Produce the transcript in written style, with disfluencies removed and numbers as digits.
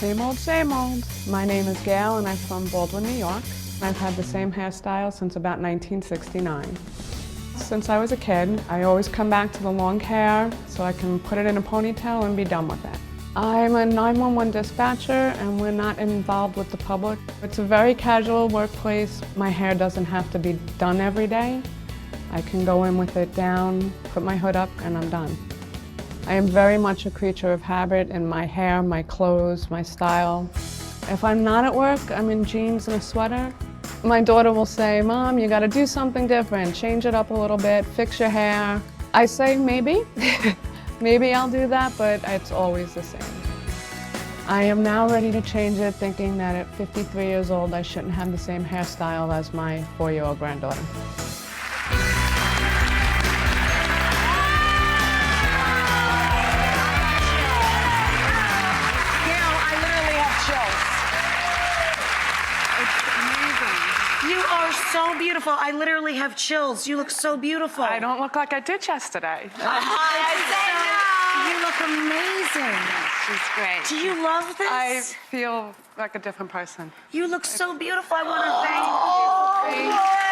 Same old, same old. My name is Gail and I'm from Baldwin, New York. I've had the same hairstyle since about 1969. Since I was a kid, I always come back to the long hair so I can put it in a ponytail and be done with it. I'm a 911 dispatcher and we're not involved with the public. It's a very casual workplace. My hair doesn't have to be done every day. I can go in with it down, put my hood up, and I'm done. I am very much a creature of habit in my hair, my clothes, my style. If I'm not at work, I'm in jeans and a sweater. My daughter will say, "Mom, you gotta do something different, change it up a little bit, fix your hair." I say, maybe. Maybe I'll do that, but it's always the same. I am now ready to change it, thinking that at 53 years old, I shouldn't have the same hairstyle as my 4-year-old granddaughter. You are so beautiful. I literally have chills. You look so beautiful. I don't look like I did yesterday. You look amazing. She's great. Do you love this? I feel like a different person. You look so beautiful. I want to thank you.